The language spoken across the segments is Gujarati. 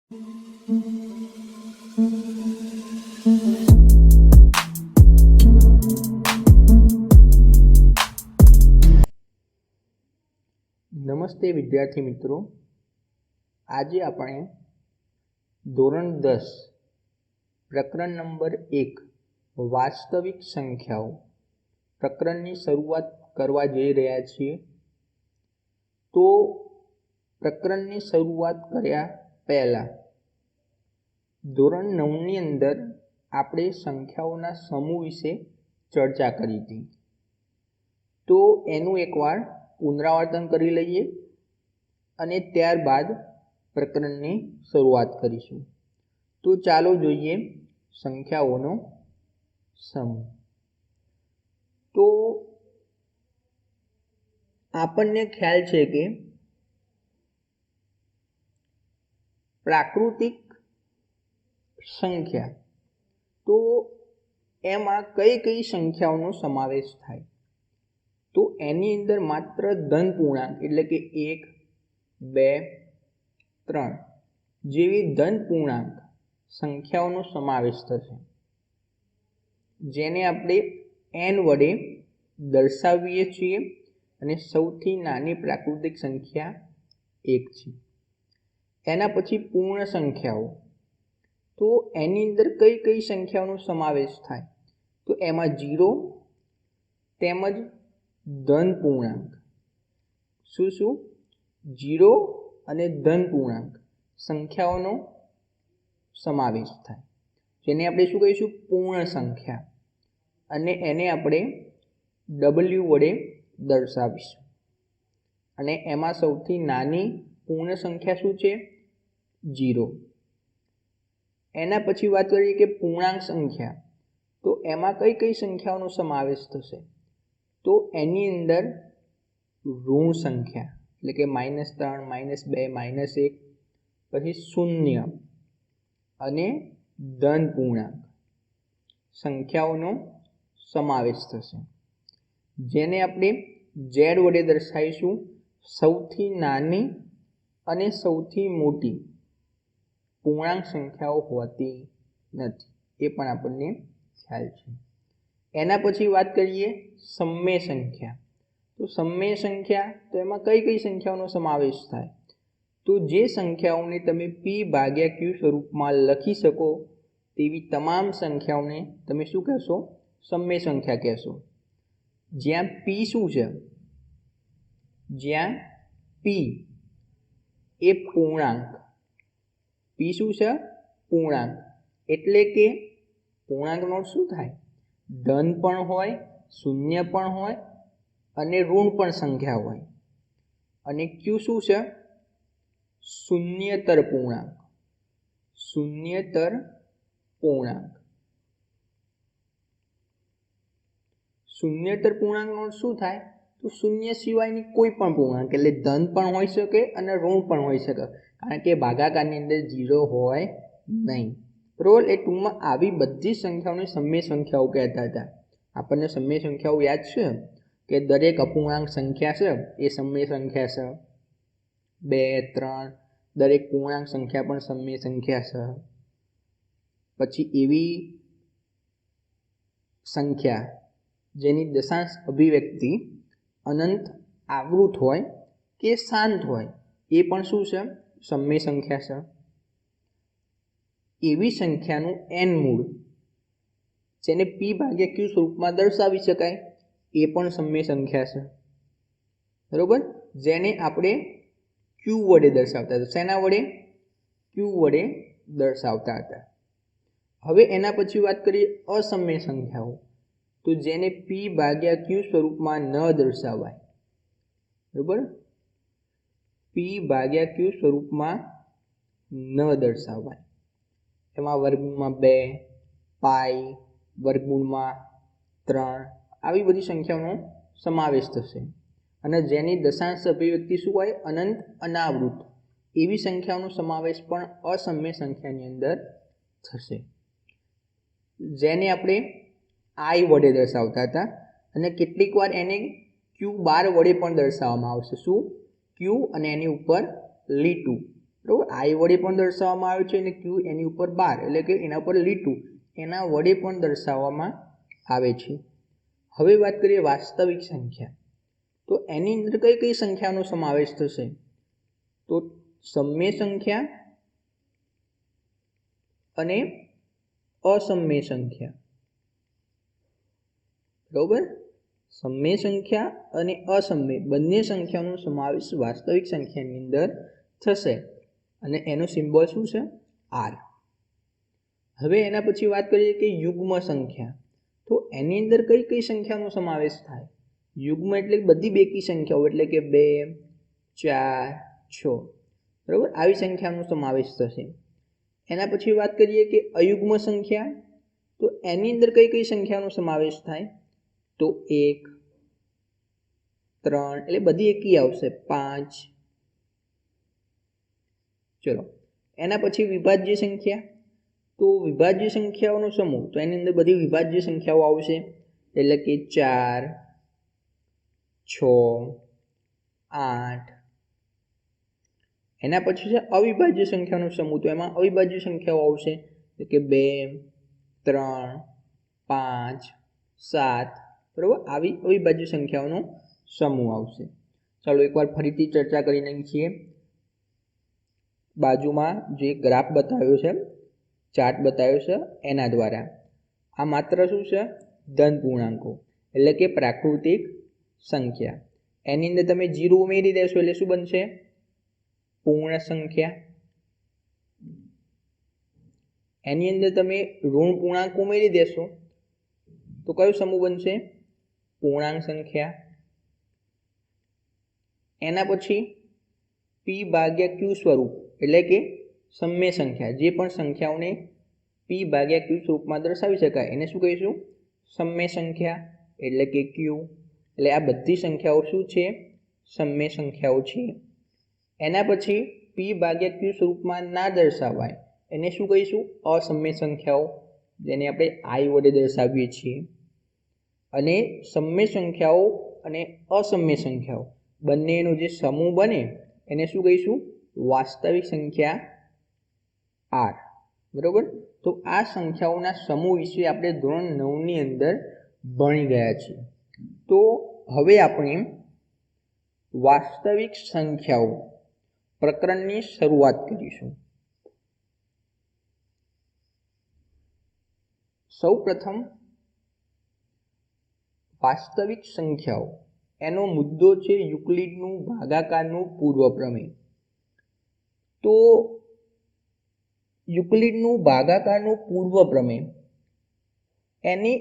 નમસ્તે વિદ્યાર્થી મિત્રો, આજે આપણે ધોરણ 10 પ્રકરણ નંબર 1 વાસ્તવિક સંખ્યાઓ પ્રકરણની શરૂઆત કરવા જઈ રહ્યા છીએ। તો પ્રકરણની શરૂઆત કર્યા પહેલાં ધોરણ 9ની અંદર આપણે સંખ્યાઓના સમૂહ વિશે ચર્ચા કરી હતી। તો એનું એકવાર પુનરાવર્તન કરી લઈએ અને ત્યારબાદ પ્રકરણની શરૂઆત કરીશું। તો ચાલો જોઈએ સંખ્યાઓનો સમૂહ। તો આપણને ખ્યાલ છે કે પ્રાકૃતિક સંખ્યા, તો એમાં કઈ કઈ સંખ્યાઓનો સમાવેશ થાય? તો એની અંદર માત્ર ધન પૂર્ણાંક એટલે કે 1, 2, 3 જેવી ધન પૂર્ણાંક સંખ્યાઓનો સમાવેશ થશે, જેને આપણે n વડે દર્શાવીએ છીએ અને સૌથી નાની પ્રાકૃતિક સંખ્યા 1 છે। એના પછી પૂર્ણ સંખ્યાઓ, તો એની અંદર કઈ કઈ સંખ્યાઓનો સમાવેશ થાય? તો એમાં 0 તેમજ ધન પૂર્ણાંક, શું 0 અને ધન પૂર્ણાંક સંખ્યાઓનો સમાવેશ થાય, જેને આપણે શું કહીશું? પૂર્ણ સંખ્યા, અને એને આપણે w વડે દર્શાવીશું। અને એમાં સૌથી નાની પૂર્ણ સંખ્યા શું છે? 0। એના પછી વાત કરીએ કે પૂર્ણાંક સંખ્યા, તો એમાં કઈ કઈ સંખ્યાઓનો સમાવેશ થશે? તો એની અંદર ઋણ સંખ્યા એટલે કે -3, -2, -1, પછી 0 અને ધન પૂર્ણાંક સંખ્યાઓનો સમાવેશ થશે, જેને આપણે z વડે દર્શાવીશું। સૌથી નાની અને સૌથી મોટી પૂર્ણાંક સંખ્યાઓ હોતી નથી, એ પણ આપણને ખ્યાલ છે। એના પછી વાત કરીએ સમમેય સંખ્યા। તો સમમેય સંખ્યા, તો એમાં કઈ કઈ સંખ્યાઓનો સમાવેશ થાય? તો જે સંખ્યાઓને તમે p/q સ્વરૂપમાં લખી શકો તેવી તમામ સંખ્યાઓને તમે શું કહેશો? સમમેય સંખ્યા કહેશો। જ્યાં p શું છે? જ્યાં p એ પૂર્ણાંક, p શું છે? પૂર્ણાંક, એટલે કે પૂર્ણાંકનો શું થાય? ધન પણ હોય, શૂન્ય પણ હોય અને ઋણ પણ સંખ્યા હોય। અને q શું છે? શૂન્યતર પૂર્ણાંક, શૂન્યતર પૂર્ણાંક। શૂન્યતર પૂર્ણાંકનો શું થાય? તો શૂન્ય સિવાયની કોઈ પણ પૂર્ણાંક, એટલે ધન પણ હોઈ શકે અને ઋણ પણ હોઈ શકે, કારણ કે ભાગાકારની અંદર 0 હોય નહીં, બરોબર। એ ટૂંકમાં આવી બધી સંખ્યાઓને સમમેય સંખ્યાઓ કહેતા હતા। આપણને સમમેય સંખ્યાઓ યાદ છે કે દરેક અપૂર્ણાંક સંખ્યા છે એ સમમેય સંખ્યા છે, 2, 3 દરેક પૂર્ણાંક સંખ્યા પણ સમમેય સંખ્યા છે। પછી એવી સંખ્યા જેની દશાંશ અભિવ્યક્તિ અનંત આવૃત હોય કે શાંત હોય, એ પણ શું છે? સમમેય સંખ્યા છે। એવી સંખ્યાનું n મૂળ, જેને p/q સ્વરૂપમાં દર્શાવી શકાય, એ પણ સમમેય સંખ્યા છે, બરોબર, જેને આપણે q વડે દર્શાવતા હતા। શેના વડે? q વડે દર્શાવતા હતા। હવે એના પછી વાત કરીએ અસમમેય સંખ્યાઓ, તો જેને p/q સ્વરૂપમાં ન દર્શાવાય, બરોબર, p/q સ્વરૂપમાં ન દર્શાવાય। એમાં વર્ગમૂળમાં 2, પાઈ, વર્ગમૂળમાં 3 આવી બધી સંખ્યાઓનો સમાવેશ થશે। અને જેની દશાંશ અભિવ્યક્તિ શું હોય? અનંત અનાવૃત, એવી સંખ્યાઓનો સમાવેશ પણ અસમમેય સંખ્યાની અંદર થશે, જેને આપણે i વડે દર્શાવતા હતા। અને કેટલીક વાર એને q12 વડે પણ દર્શાવવામાં આવશે। શું? q અને એની ઉપર લીટું, બરાબર, આઈ વડે પણ દર્શાવવામાં આવે છે અને ક્યુ એની ઉપર બાર એટલે કે એના ઉપર લીટું એના વડે પણ દર્શાવવામાં આવે છે. હવે વાત કરીએ વાસ્તવિક સંખ્યા, તો એની અંદર કઈ કઈ સંખ્યાનો સમાવેશ થશે? તો સમય સંખ્યા અને અસમય સંખ્યા. બરાબર, સમય સંખ્યા અને અસમય બંને સંખ્યાનો સમાવેશ વાસ્તવિક સંખ્યાની અંદર થશે અને એનો સિમ્બોલ શું છે? આર. હવે એના પછી વાત કરીએ કે યુગ્મ સંખ્યા, તો એની અંદર કઈ કઈ સંખ્યાનો સમાવેશ થાય? યુગ્મ એટલે બધી બેકી સંખ્યાઓ એટલે કે 2, 4, 6. બરાબર, આવી સંખ્યાનો સમાવેશ થશે. એના પછી વાત કરીએ કે અયુગ્મ સંખ્યા, તો એની અંદર કઈ કઈ સંખ્યાનો સમાવેશ થાય? તો 1, 3 એટલે બધી એકી આવશે, 5. ચલો, એના પછી વિભાજ્ય સંખ્યા, તો વિભાજ્ય સંખ્યાઓનો સમૂહ, તો એની અંદર બધી વિભાજ્ય સંખ્યાઓ આવશે એટલે કે 4, 6, 8. એના પછી છે અવિભાજ્ય સંખ્યાનો સમૂહ, તો એમાં અવિભાજ્ય સંખ્યાઓ આવશે એટલે કે 2, 3, 5, 7. બરાબર, આવી અવિભાજ્ય સંખ્યાઓનો સમૂહ આવશે. ચાલો એકવાર ફરીથી ચર્ચા કરી નાખીએ. બાજુમાં જે ગ્રાફ બતાવ્યો છે, ચાર્ટ બતાવ્યો છે એના દ્વારા આ માત્ર શું છે? ધન પૂર્ણાંકો એટલે કે પ્રાકૃતિક સંખ્યા. એની અંદર તમે 0 ઉમેરી દેશો એટલે શું બનશે? પૂર્ણ સંખ્યા. એની અંદર તમે ઋણ પૂર્ણાંક ઉમેરી દેશો તો કયો સમૂહ બનશે? પૂર્ણાંક સંખ્યા. એના પછી પી ભાગ્યા ક્યુ સ્વરૂપ એટલે કે સમય સંખ્યા, જે પણ સંખ્યાઓને પી ભાગ્યા ક્યુ સ્વરૂપમાં દર્શાવી શકાય એને શું કહીશું? સમય સંખ્યા એટલે કે ક્યુ. એટલે આ બધી સંખ્યાઓ શું છે? સમય સંખ્યાઓ છે. એના પછી પી ભાગ્યા ક્યુ સ્વરૂપમાં ના દર્શાવાય એને શું કહીશું? અસમય સંખ્યાઓ, જેને આપણે આઈ વડે દર્શાવીએ છીએ. અને સમય સંખ્યાઓ અને અસમય સંખ્યાઓ બંનેનો જે સમૂહ બને એને શું કહીશું? વાસ્તવિક સંખ્યા આર. બરાબર, તો આ સંખ્યાઓના સમૂહ વિશે આપણે ધોરણ 9ની અંદર ભણી ગયા છીએ. તો હવે આપણે વાસ્તવિક સંખ્યાઓ પ્રકરણની શરૂઆત કરીશું. સૌ પ્રથમ વાસ્તવિક સંખ્યાઓ, એનો મુદ્દો છે યુક્લિડનું ભાગાકારનું પૂર્વ પ્રમેય. તો યુક્લિડનું ભાગાકારનું પૂર્વ પ્રમેય એની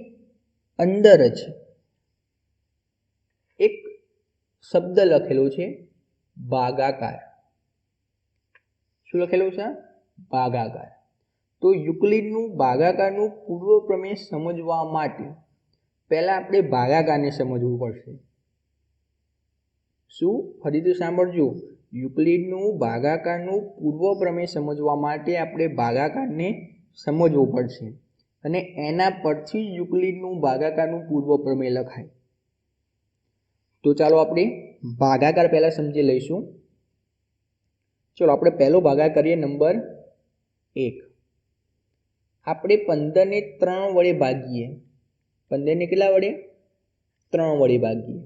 અંદર જ એક શબ્દ લખેલો છે ભાગાકાર. શું લખેલું છે? ભાગાકાર. તો યુક્લિડનું ભાગાકારનું પૂર્વ પ્રમેય સમજવા માટે પહેલા આપણે ભાગાકારને સમજવું પડશે. શું? ફરીથી સાંભળજો, યુક્લિડનું ભાગાકારનું પૂર્વ પ્રમેય સમજવા માટે આપણે ભાગાકારને સમજવું પડશે અને એના પરથી યુક્લિડનું ભાગાકારનું પૂર્વ પ્રમેય લખાય. તો ચાલો આપણે ભાગાકાર પહેલા સમજી લઈશું. ચલો આપણે પહેલો ભાગાકાર કરીએ, નંબર 1. આપણે 15ને 3 વડે ભાગીએ. 15ને કેટલા વડે? 3 વડે ભાગીએ.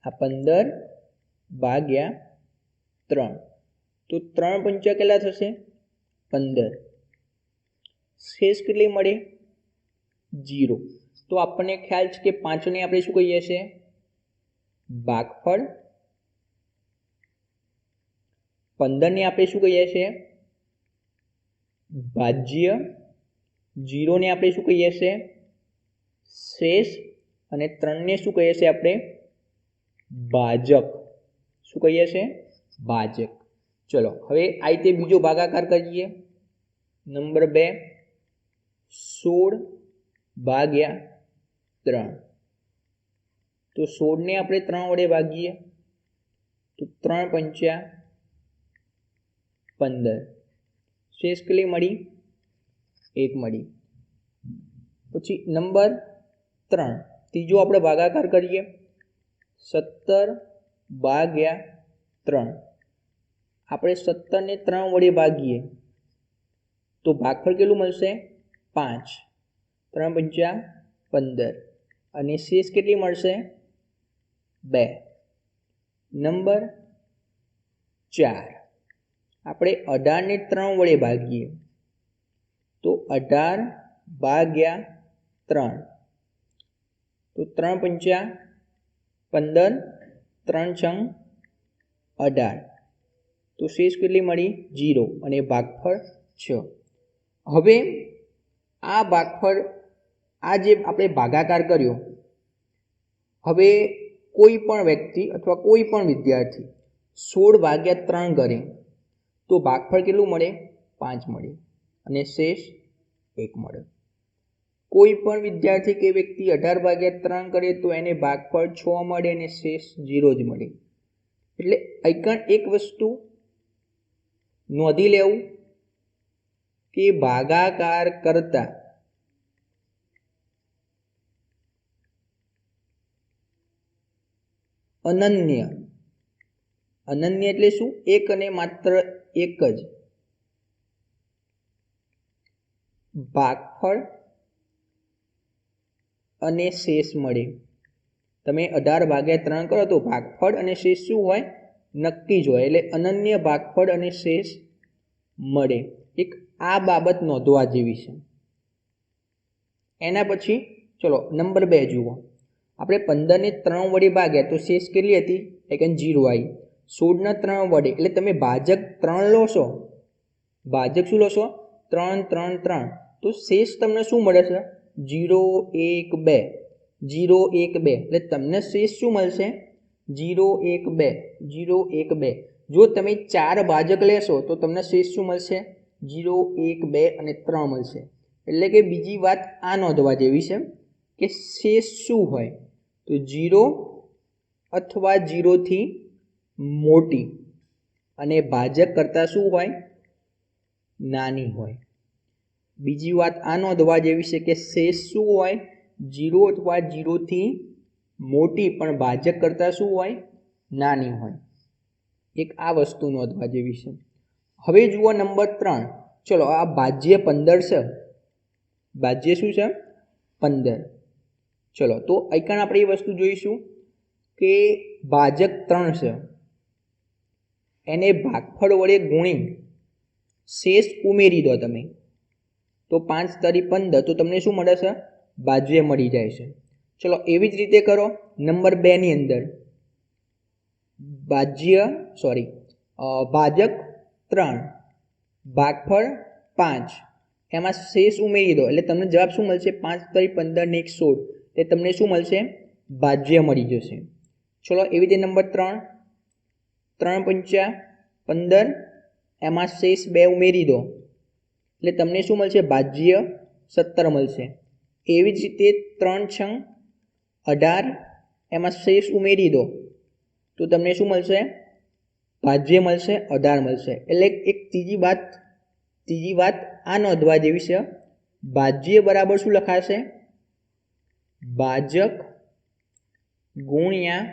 આ 15 ભાગ્યા 3, તો 3 પંચા કેટલા થશે? 15. શેષ કેટલી મળે? 0. તો આપણને ખ્યાલ છે કે 5ને આપણે શું કહીએ છીએ? ભાગફળ. 15ને આપણે શું કહીએ છીએ? ભાજ્ય. 0ને આપણે શું કહીએ છીએ? શેષ. અને 3ને શું કહીએ છીએ આપણે? ભાજક. શું કહીએ છીએ? ભાજક. ચલો હવે આ રીતે બીજો ભાગાકાર કરીએ. નંબર 2, 16 ભાગ્યા 3. તો 16ને આપણે 3 વડે ભાગીએ તો 3 પંચા 15. શેષ કેટલી મળી? 1 મળી. પછી નંબર 3, ત્રીજો આપણે ભાગાકાર કરીએ. 17 ભાગ્યા 3. આપણે 17 ને 3 વડે ભાગીએ તો ભાગફળ કેટલું મળશે? 5. 3 પંચા 15 અને શેષ કેટલી મળશે? 2. નંબર 4 આપણે 18 ને 3 વડે ભાગીએ તો 18 ભાગ્યા 3 તો 3 પંચા 15 3 છંગ 18 તો શેષ કેટલી મળી? 0 અને ભાગફળ 6. હવે આ ભાગફળ આ જે આપણે ભાગાકાર કર્યો, હવે કોઈ પણ વ્યક્તિ અથવા કોઈ પણ વિદ્યાર્થી 16 ભાગ્યા 3 કરે તો ભાગફળ કેટલું મળે? 5 મળે અને શેષ 1 મળે. કોઈ પણ વિદ્યાર્થી કે વ્યક્તિ 18 ભાગ્યા 3 કરે તો એને ભાગફળ 6 મળે અને શેષ 0 જ મળે. એટલે અહીં એક વસ્તુ નોંધી લેવું કે ભાગાકાર કરતા અનન્ય એટલે શું? એક અને માત્ર એક જ ભાગફળ અને શેષ મળે. તમે 18 ભાગ્યા 3 કરો તો ભાગફળ અને શેષ શું હોય? નક્કી જ હોય. એટલે અનન્ય ભાગફળ અને શેષ મળે. એક આ બાબત નોંધવા જેવી છે. એના પછી ચલો નંબર 2 જુઓ. આપણે 15 ને 3 વડે ભાગ્યા તો શેષ કેટલી હતી? એટલે 0 આવી. 16 ને 3 વડે એટલે તમે ભાજક 3 લો છો, ભાજક શું લો છો? 3 3 3 તો શેષ તમને શું મળે છે? 0 1 2 0 1 2 એટલે તમને શેષ શું મળશે? 0 1 2 0 1 2. જો તમે 4 ભાજક લેશો તો તમને શેષ શું મળશે? 0 1 2 અને 3 મળશે. એટલે કે બીજી વાત આ નોંધવા જેવી છે કે શેષ શું હોય? તો 0 અથવા 0 થી મોટી અને ભાજક કરતાં શું હોય? નાની હોય. બીજી વાત આ નોંધવા જેવી છે કે શેષ શું હોય? 0 અથવા 0 થી મોટી પણ ભાજક કરતાં શું હોય? નાની હોય. એક આ વસ્તુ નોંધવા જેવી છે. હવે જુઓ નંબર 3. ચલો આ ભાજ્ય 15 છે. ભાજ્ય શું છે? 15. ચલો તો અહીં આપણે એ વસ્તુ જોઈશું કે ભાજક 3 છે એને ભાગફળ વડે ગુણી શેષ ઉમેરી દો તમે તો 5 તરી 15 તો તમને શું મળે છે? ભાજ્ય મળી જાય છે. ચલો એવી જ રીતે કરો નંબર 2 ની અંદર ભાજક 3 ભાગફળ 5 એમાં શેષ ઉમેરી દો એટલે તમને જવાબ શું મળશે? 5 તરી 15 ને 1 16 એટલે તમને શું મળશે? ભાજ્ય મળી જશે. ચલો એવી રીતે નંબર 3 3 પંચા 15 એમાં શેષ 2 ઉમેરી દો એટલે તમને શું મળશે? ભાજ્ય 17 મળશે. એવી જ રીતે 3 છંગ 18 એમાં શેષ ઉમેરી દો તો તમને શું મળશે? ભાજ્ય મળશે 18 મળશે. એટલે એક ત્રીજી વાત આ નોંધવા જેવી છે. ભાજ્ય બરાબર શું લખાશે? ભાજક ગુણ્યા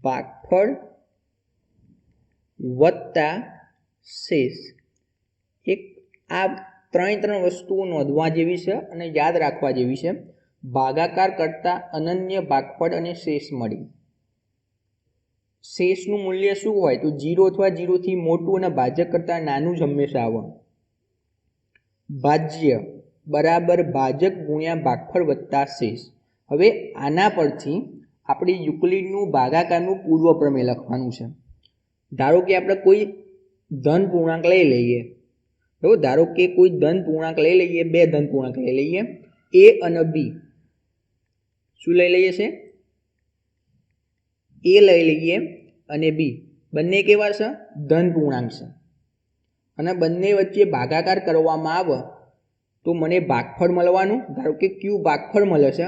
ભાગફળ વત્તા શેષ. એક આ ત્રણ વસ્તુઓ નોંધવા જેવી છે અને યાદ રાખવા જેવી છે. ભાગાકાર કરતા અનન્ય ભાગફળ અને શેષ મળી. શેષનું મૂલ્ય શું હોય? તો 0 અથવા 0 થી મોટું અને ભાજક કરતાં નાનું જ હંમેશા આવે. ભાજ્ય બરાબર ભાજક ગુણ્યા ભાગફળ વત્તા શેષ. હવે આના પરથી આપણે યુક્લિડનું ભાગાકારનું પૂર્વ પ્રમેય લખવાનું છે. ધારો કે આપણે કોઈ ધન પૂર્ણાંક લઈ લઈએ. બરાબર, ધારો કે કોઈ ધન પૂર્ણાંક લઈ લઈએ, 2 ધન પૂર્ણાંક લઈ લઈએ, a અને b. શું લઈ લઈએ છે? a લઈ લઈએ અને b. બંને કેવા છે? ધન પૂર્ણાંક છે. અને બંને વચ્ચે ભાગાકાર કરવામાં આવે તો મને ભાગફળ મળવાનું. ધારો કે q ભાગફળ મળે છે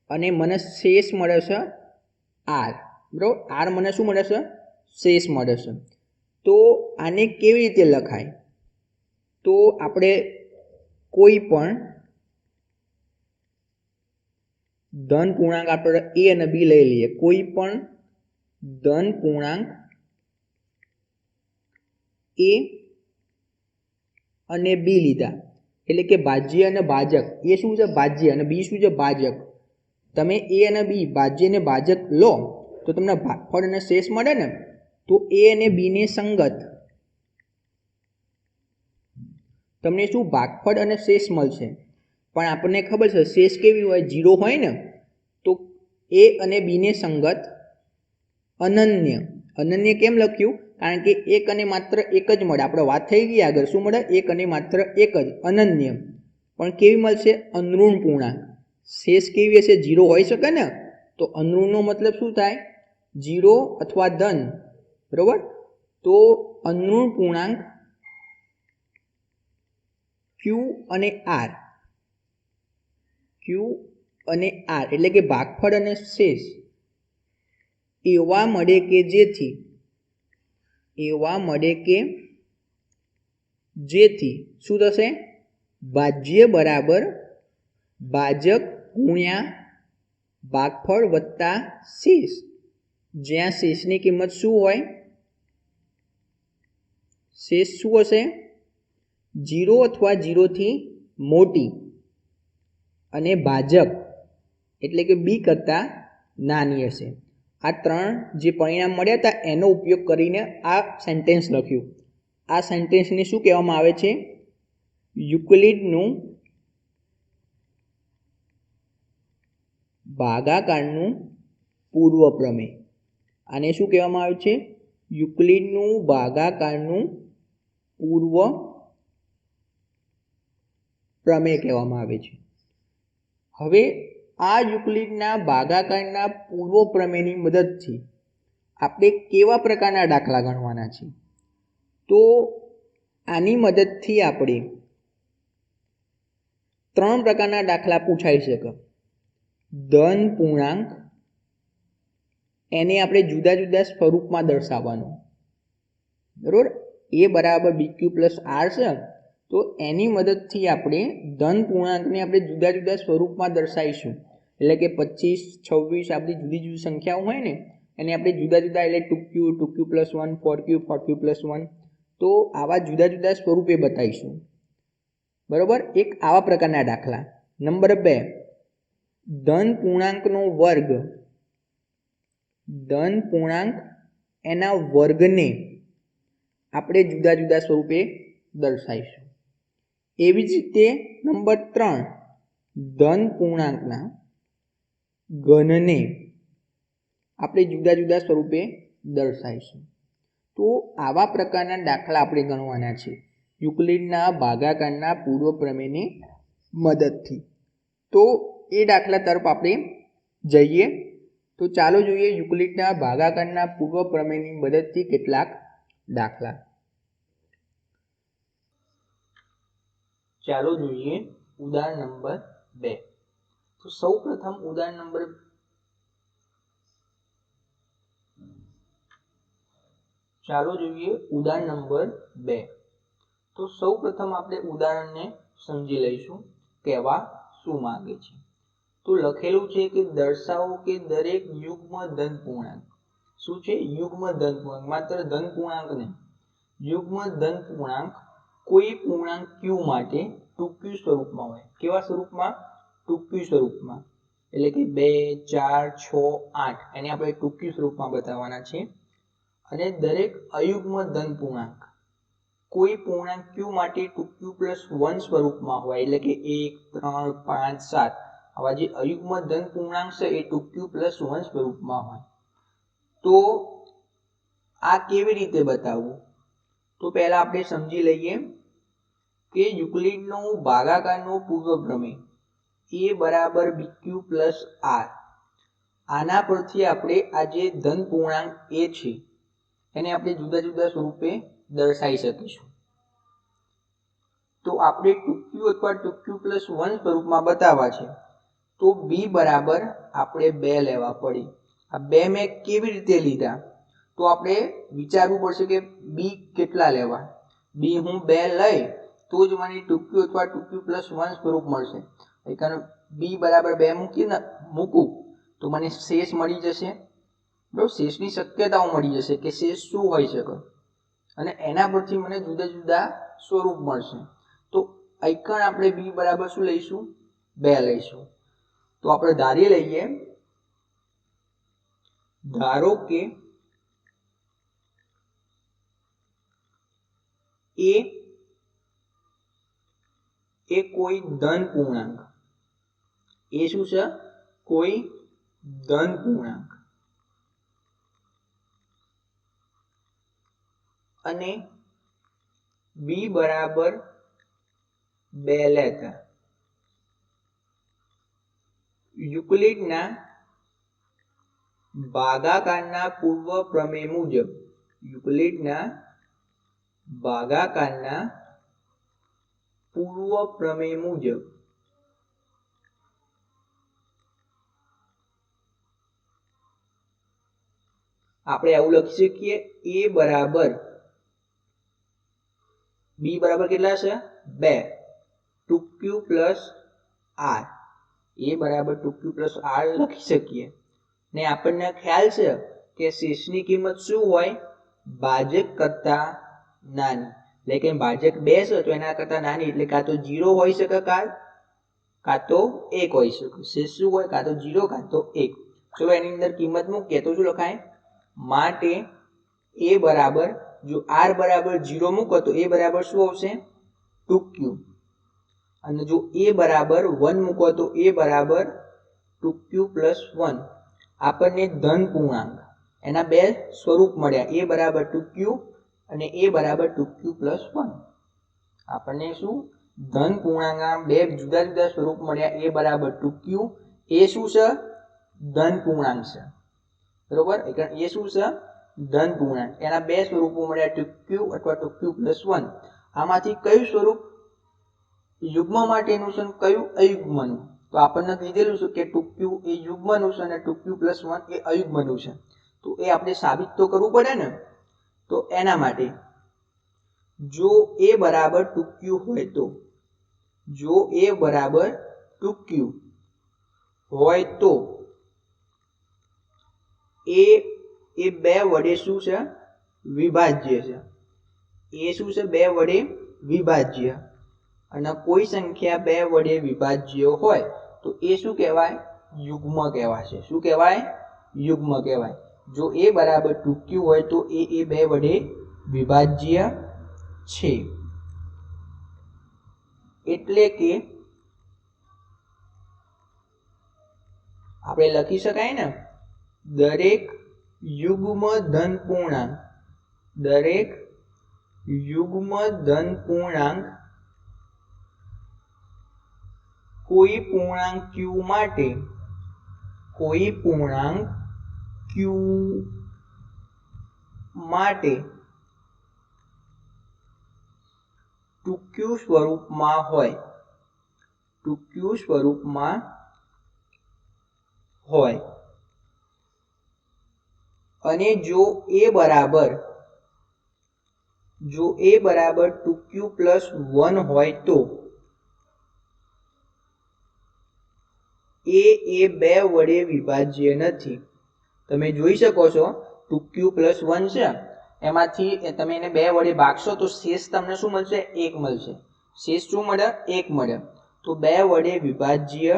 અને મને શેષ મળે છે r. બરાબર, r મને શું મળે છે? શેષ મળે છે. તો આને કેવી રીતે લખાય? તો આપણે કોઈ પણ ધન પૂર્ણાંક આપણે a અને b લઈ લઈએ. કોઈ પણ ધન પૂર્ણાંક એ અને બી લીધા, એટલે કે ભાજ્ય અને ભાજક. એ શું છે? ભાજ્ય, અને બી શું છે? ભાજક. તમે એ અને બી ભાજ્ય અને ભાજક લો તો તમને ભાગફળ અને શેષ મળે ને. તો એ અને બી ને સંગત તમને શું? ભાગફળ અને શેષ મળશે. પણ આપણને ખબર છે શેષ કેવી હોય? 0 હોય ને. તો એ અને બી ને સંગત અનન્ય. અનન્ય કેમ લખ્યું? કારણ કે એક અને માત્ર એક જ મળે. આપણે વાત થઈ ગઈ આગળ. શું મળે? એક અને માત્ર એક જ, અનન્ય. પણ કેવી મળશે? અનઋણ પૂર્ણાંક. શેષ કેવી હશે? 0 હોઈ શકે ને. તો અનઋણનો મતલબ શું થાય? 0 અથવા ધન. બરોબર. તો અનઋણ પૂર્ણાંક ક્યુ અને આર, ક્યુ અને આર એટલે કે ભાગફળ અને શેષ એવા મળે કે જેથી, એવા મળે કે જેથી શું થશે? ભાજ્ય બરાબર ભાજક ગુણ્યા ભાગફળ વત્તા શેષ, જ્યાં શેષની કિંમત શું હોય? શેષ શું હશે? 0 અથવા 0 થી મોટી, અને ભાજક એટલે કે બી કરતાં નાની હશે. આ ત્રણ જે પરિણામ મળ્યા હતા એનો ઉપયોગ કરીને આ સેન્ટેન્સ લખ્યું. આ સેન્ટેન્સને શું કહેવામાં આવે છે? યુક્લિડનું ભાગાકારનું પૂર્વ પ્રમેય. આને શું કહેવામાં આવે છે? યુક્લિડનું ભાગાકારનું પૂર્વ પ્રમેય કહેવામાં આવે છે. હવે આ યુક્લિડના ભાગાકારના પૂર્વ પ્રમેયની મદદથી આપણે કેવા પ્રકારના દાખલા ગણવાના છે? તો આની મદદથી આપણે 3 પ્રકારના દાખલા પૂછાઈ શકે. ધન પૂર્ણાંક, એને આપણે જુદા જુદા સ્વરૂપમાં દર્શાવવાનું. બરોબર. એ બરાબર BQ પ્લસ આર છે. તો એની મદદથી આપણે ધન પૂર્ણાંકને આપણે જુદા જુદા સ્વરૂપમાં દર્શાવીશું. એટલે કે 25, 26 આપણી જુદી જુદી સંખ્યાઓ હોય ને એને આપણે જુદા જુદા, એટલે 2Q, 2Q plus 1, 4Q, 4Q plus 1. તો આવા જુદા જુદા સ્વરૂપે બતાવીશું. બરોબર. એક આવા પ્રકારના દાખલા. નંબર 2, ધન પૂર્ણાંકનો વર્ગ, ધન પૂર્ણાંક એના વર્ગને આપણે જુદા જુદા સ્વરૂપે દર્શાવીશું. એવી જ રીતે નંબર 3, ધન પૂર્ણાંકના ઘનને આપણે જુદા જુદા સ્વરૂપે દર્શાવીશું. તો આવા પ્રકારના દાખલા આપણે ગણવાના છે યુક્લિડના ભાગાકારના પૂર્વ પ્રમેયની મદદથી. તો એ દાખલા તરફ આપણે જઈએ. તો ચાલો જોઈએ યુક્લિડના ભાગાકારના પૂર્વ પ્રમેયની મદદથી કેટલાક દાખલા. ચાલો જોઈએ ઉદાહરણ નંબર 2. તો સૌ પ્રથમ ઉદાહરણ નંબર ચાલો જોઈએ ઉદાહરણ નંબર 2. તો સૌ પ્રથમ આપણે ઉદાહરણને સમજી લઈશું કહેવા શું માંગે છે. તો લખેલું છે કે દર્શાવો કે દરેક યુગ્મ ધન પૂર્ણાંક. શું છે? યુગ્મ ધન પૂર્ણાંક. માત્ર ધન પૂર્ણાંક નહીં, યુગ્મ ધન પૂર્ણાંક કોઈ પૂર્ણાંક q માટે 2q સ્વરૂપમાં હોય. કેવા સ્વરૂપમાં? 2q સ્વરૂપમાં. એટલે કે 2, 4, 6, 8 એને આપણે 2q સ્વરૂપમાં બતાવવાના છે. અને દરેક અયુગ્મ ધન પૂર્ણાંક કોઈ પૂર્ણાંક q માટે 2q પ્લસ 1 સ્વરૂપમાં હોય. એટલે કે 1, 3, 5, 7 આવા જે અયુગ્મ ધન પૂર્ણાંક છે એ 2q પ્લસ 1 સ્વરૂપમાં હોય. તો આ કેવી રીતે બતાવવું? તો પહેલા આપણે સમજી લઈએ કે યુક્લિડનો ભાગાકારનો પૂર્વ પ્રમેય a બરાબર BQ પ્લસ આર. આના પરથી આપણે આ જે ધન પૂર્ણાંક a છે એને આપણે જુદા જુદા સ્વરૂપે દર્શાવી શકીશું. તો આપણે 2q અથવા 2q પ્લસ 1 સ્વરૂપમાં બતાવવા છે તો b બરાબર આપણે 2 લેવા પડે. આ 2 મેં કેવી રીતે લીધા? તો આપણે વિચારવું પડશે કે b કેટલા લેવા. b હું 2 લઈ તો જ મને 2q અથવા 2q પ્લસ 1 સ્વરૂપ મળશે. કારણ b બરાબર 2 મૂકું તો મને શેષ મળી જશે. બરાબર. શેષની શક્યતાઓ મળી જશે કે શેષ શું હોઈ શકે. અને એના પરથી મને જુદા જુદા સ્વરૂપ મળશે. તો આઈકણ આપણે બી બરાબર શું લઈશું? 2 લઈશું. તો આપણે ધારી લઈએ, ધારો કે એ કોઈ ધન પૂર્ણાંક, એ શું છે? કોઈ ધન પૂર્ણાંક, અને બી બરાબર 2 લેતા યુક્લિડના ભાગાકારના પૂર્વ પ્રમેય મુજબ, યુક્લિડના ભાગાકારના પૂર્વ પ્રમેય મુજબ આપણે આવું લખી શકીએ, એ બરાબર બી બરાબર કેટલા છે? 2, 2q પ્લસ r, એ બરાબર 2q પ્લસ r લખી શકીએ. ને આપણને ખ્યાલ છે કે શેષની કિંમત શું હોય? ભાજક કરતા નાની. એટલે કે ભાજક 2 છે તો એના કરતા નાની, એટલે કાં તો 0 હોઈ શકે, કાં તો 1 હોઈ શકે. શેષ શું હોય? કાં તો 0 કાં તો 1. ચલો એની અંદર કિંમત મૂકીએ તો શું લખાય? માટે એ બરાબર, જો r બરાબર 0 મૂકો તો એ બરાબર શું આવશે? 2q. અને જો એ બરાબર 1 મૂકો તો એ બરાબર 2q પ્લસ 1. આપણને ધન પૂર્ણાંક એના 2 સ્વરૂપ મળ્યા, એ બરાબર 2q અને એ બરાબર 2q પ્લસ 1. આપણને શું? ધન પૂર્ણાંકના 2 જુદા જુદા સ્વરૂપ મળ્યા, એ બરાબર 2q. એ શું છે? ધન પૂર્ણાંક છે, બરોબર? એ શું છે? ધન પૂર્ણાંક. એના 2 સ્વરૂપો મળ્યા, 2q અથવા 2q પ્લસ 1. આમાંથી કયું સ્વરૂપ યુગ્મ માટેનું છે, કયું અયુગ્મનું? તો આપણને કીધેલું છે કે 2q એ યુગ્મનું છે અને 2q પ્લસ 1 એ અયુગ્મનું છે. તો એ આપણે સાબિત તો કરવું પડે ને. તો એના માટે જો એ બરાબર 2q હોય તો, જો એ બરાબર 2q હોય તો એ 2 વડે શું છે? વિભાજ્ય છે. એ શું છે? 2 વડે વિભાજ્ય. અને કોઈ સંખ્યા 2 વડે વિભાજ્ય હોય તો એ શું કહેવાય? યુગ્મ કહેવાશે. શું કહેવાય? યુગ્મ કહેવાય. જો એ બરાબર 2q હોય તો એ 2 વડે વિભાજ્ય છે. એટલે કે આપણે લખી શકાય ને, દરેક યુગ્મ ધન પૂર્ણાંક, દરેક યુગ્મ ધન પૂર્ણાંક કોઈ પૂર્ણાંક q માટે, કોઈ પૂર્ણાંક q માટે 2q સ્વરૂપમાં હોય, 2q સ્વરૂપમાં હોય. અને જો એ બરાબર 2q પ્લસ 1 હોય તો એ 2 વડે વિભાજ્ય નથી. તમે જોઈ શકો છો 2q પ્લસ 1 છે, એમાંથી તમે એને 2 વડે ભાગશો તો શેષ તમને શું મળશે? 1 મળશે. શેષ શું મળે? 1 મળે. તો 2 વડે વિભાજ્ય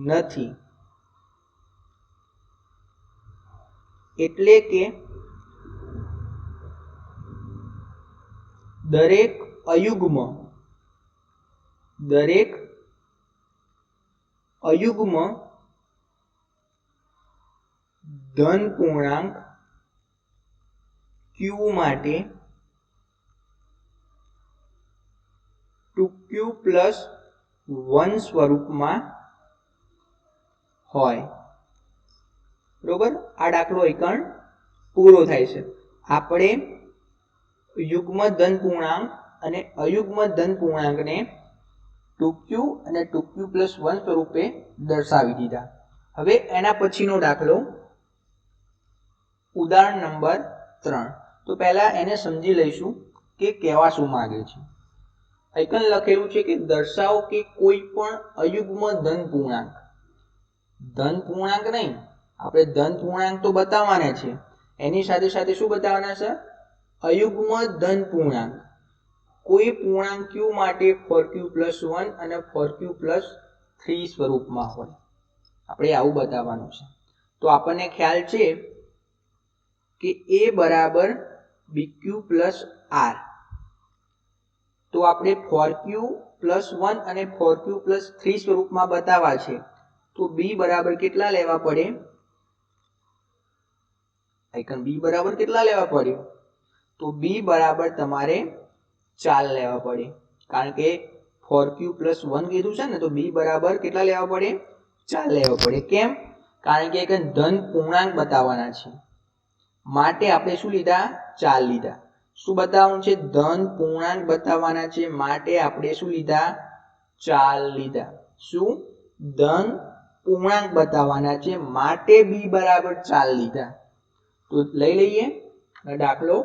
નથી. એટલે કે દરેક અયુગ્મ ધન પૂર્ણાંક q માટે 2q પ્લસ 1 સ્વરૂપમાં હોય. બરોબર? આ દાખલો એકણ પૂરો થાય છે. આપણે યુગ્મ ધન પૂર્ણાંક અને અયુગ્મ ધન પૂર્ણાંકને 2q અને 2q પ્લસ 1 સ્વરૂપે દર્શાવી દીધા. હવે એના પછીનો દાખલો, ઉદાહરણ નંબર 3. તો પહેલા એને સમજી લઈશું કે કહેવા શું માંગે છે. આઈકન લખેલું છે કે દર્શાવો કે કોઈ પણ અયુગ્મ ધન પૂર્ણાંક, ધન પૂર્ણાંક નહીં, આપણે ધન પૂર્ણાંક તો બતાવવાના છે, એની સાથે સાથે શું બતાવવાના છે? અયુગ્મ ધન પૂર્ણાંક કોઈ પૂર્ણાંક q માટે 4q+1 અને 4q+3 સ્વરૂપમાં હોય, આપણે આવું બતાવવાનું છે. તો આપણને ખ્યાલ છે કે a બરાબર bq+r, તો આપણે 4q+1 અને 4q+3 સ્વરૂપમાં બતાવવા છે, તો b બરાબર કેટલા લેવા પડે? આઈકન b બરાબર કેટલા લેવા પડે? તો b બરાબર તમારે 4 લેવા પડે, કારણ કે 4q+1 કીધું છે ને, તો b બરાબર કેટલા લેવા પડે? 4 લેવા પડે. કેમ? કારણ કે એક ધન પૂર્ણાંક બતાવવાના છે, માટે આપણે શું લીધા? 4 લીધા. શું બતાવવાનું છે? ધન પૂર્ણાંક બતાવવાના છે, માટે આપણે શું લીધા? 4 લીધા. શું? ધન પૂર્ણાંક બતાવવાના છે, માટે b બરાબર 4 લીધા. તો લઈ લઈએ દાખલો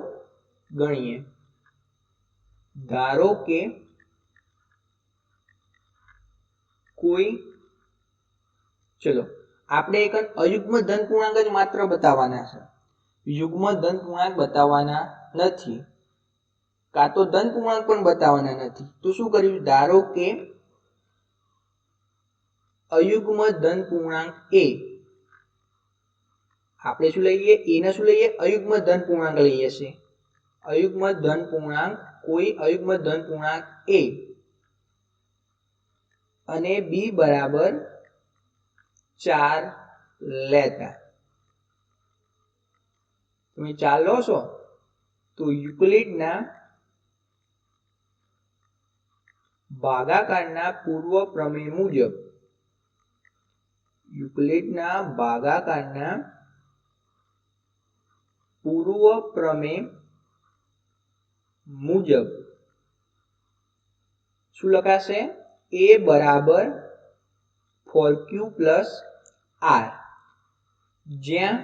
ગણીએ. ધારો કે કોઈ, ચલો આપણે એક અયુગ્મ ધન પૂર્ણાંક જ માત્ર બતાવવાના છે, યુગ્મ ધન પૂર્ણાંક બતાવવાના નથી, કાં તો ધન પૂર્ણાંક પણ બતાવવાના નથી. તો શું કર્યું? ધારો કે અયુગ્મ ધન પૂર્ણાંક a, આપણે શું લઈએ? a ને શું લઈએ? અયુગ્મ ધન પૂર્ણાંક લઈએ છે. અયુગ્મ ધન પૂર્ણાંક, કોઈ અયુગ્મ ધન પૂર્ણાંક a અને b બરાબર 4 લેતા. તમે 4 લો છો તો યુક્લિડના ભાગાકારના પૂર્વ પ્રમેય મુજબ, યુક્લિડના ભાગાકારના પૂર્વ પ્રમેય મુજબ શું લખાશે? a બરાબર 4q+r, જ્યાં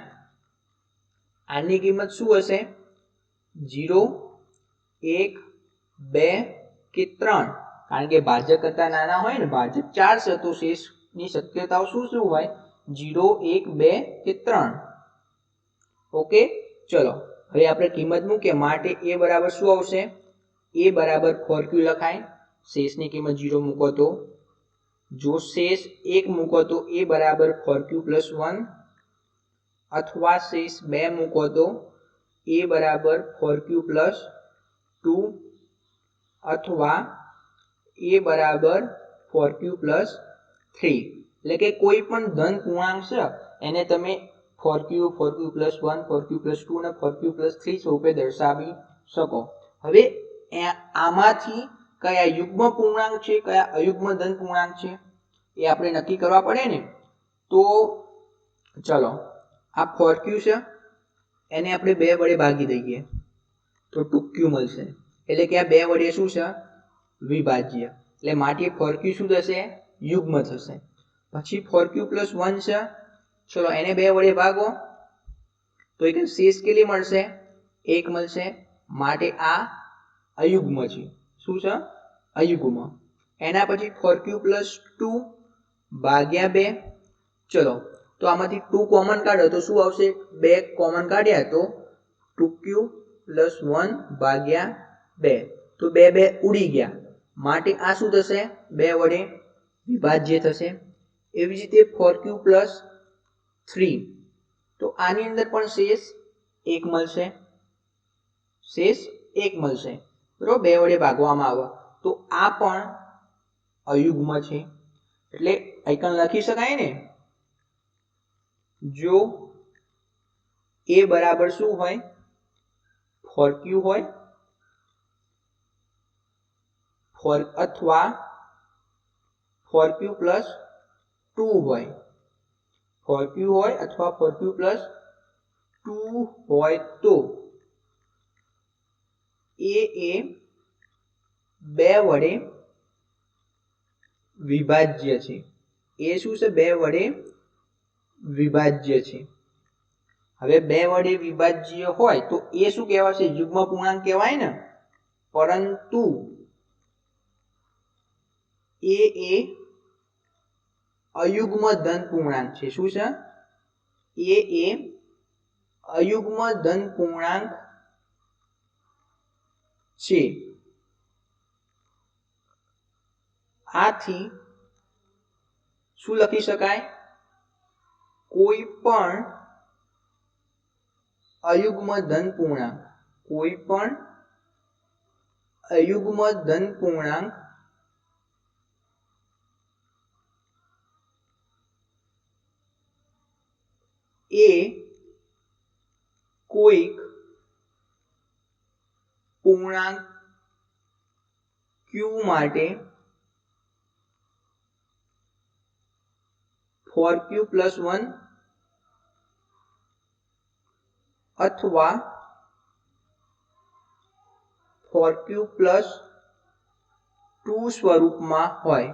આની કિંમત શું હશે? 0, 1, 2 કે 3, કારણ કે ભાજક કરતા નાના હોય ને, ભાજક 4 છે, તો શેષની શક્યતાઓ શું શું હોય? 0, 1, 2 કે 3. ઓકે, ચલો હવે આપણે કિંમત મૂકીએ, માટે a બરાબર શું આવશે? a બરાબર 4q લખાય, શેષની કિંમત 0 મૂકો તો, જો શેષ 1 મૂકો તો a બરાબર 4q+1, અથવા શેષ 2 મૂકો તો a બરાબર 4q+2, અથવા a બરાબર 4q+3. એટલે કે કોઈ પણ ધન પૂર્ણાંક છે એને તમે 4q, 4q+1, 4q+2 અને 4q+3 સ્વરૂપે દર્શાવી શકો. હવે આમાંથી કયા યુગ્મ પૂર્ણાંક છે, કયા અયુગ્મ ધન પૂર્ણાંક છે, એ આપણે નક્કી કરવા પડે ને. તો ચલો, આ 4q છે, એને આપણે 2 વડે ભાગી દઈએ તો 2q મળશે, એટલે કે આ 2 વડે શું છે? વિભાજ્ય. એટલે માટે 4q શું થશે? યુગ્મ થશે. પછી 4q+1 છે, ચલો એને 2 વડે ભાગો તો એક શેષ કેટલી મળશે? 1 મળશે, માટે આ અયુગ્મ છે. શું છે? અયુગ્મ. એના પછી 4q+2 ભાગ્યા 2, ચલો તો આમાંથી 2 કોમન કાઢો તો શું આવશે? 2 કોમન કાઢ્યા તો 2q+1 ભાગ્યા 2, તો 2 2 ઉડી ગયા, માટે આ શું થશે? 2 વડે વિભાજ્ય થશે. એવી જ રીતે 4q+3, તો આની અંદર પણ શેષ 1 મળશે, શેષ 1 મળશે, બરોબર, 2 વડે ભાગવામાં આવે તો આ પણ અયુગ્મ છે. એટલે આઈકન લખી શકાય ને, જો a બરાબર શું હોય? 4q હોય, અથવા 4q+2 હોય, 4q હોય અથવા 4q+2 હોય, તો a એ 2 વડે વિભાજ્ય છે. એ શું છે? 2 વડે વિભાજ્ય છે. હવે 2 વડે વિભાજ્ય હોય તો એ શું કહેવાશે? યુગ્મ પૂર્ણાંક કહેવાય ને, પરંતુ એ અયુગ્મ ધન પૂર્ણાંક છે. શું છે? એ અયુગ્મ ધન પૂર્ણાંક છે. આથી શું લખી શકાય? કોઈ પણ અયુગ્મ ધન પૂર્ણાંક, કોઈ પણ અયુગ્મ ધન પૂર્ણાંક એ કોઈક પૂર્ણાંક q માટે for q + 1 અથવા for q + 2 સ્વરૂપમાં હોય.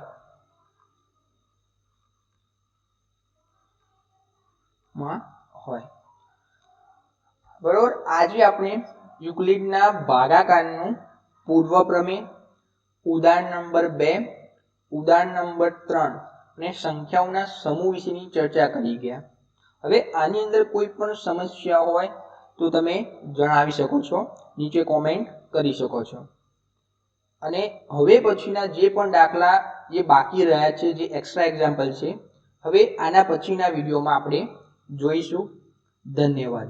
બરોબર. આજે આપણે યુક્લિડના ભાગાકારનું પૂર્વ પ્રમેય, ઉદાહરણ નંબર 2, ઉદાહરણ નંબર 3 અને સંખ્યાઓના સમૂહ વિશેની ચર્ચા કરી ગયા. હવે આની અંદર કોઈ પણ સમસ્યા હોય તો તમે જણાવી શકો છો, નીચે કોમેન્ટ કરી શકો છો. અને હવે પછીના જે પણ દાખલા જે બાકી રહ્યા છે, જે એક્સ્ટ્રા એક્ઝામ્પલ છે, હવે આના પછીના વિડીયોમાં આપણે જોઈશું. ધન્યવાદ.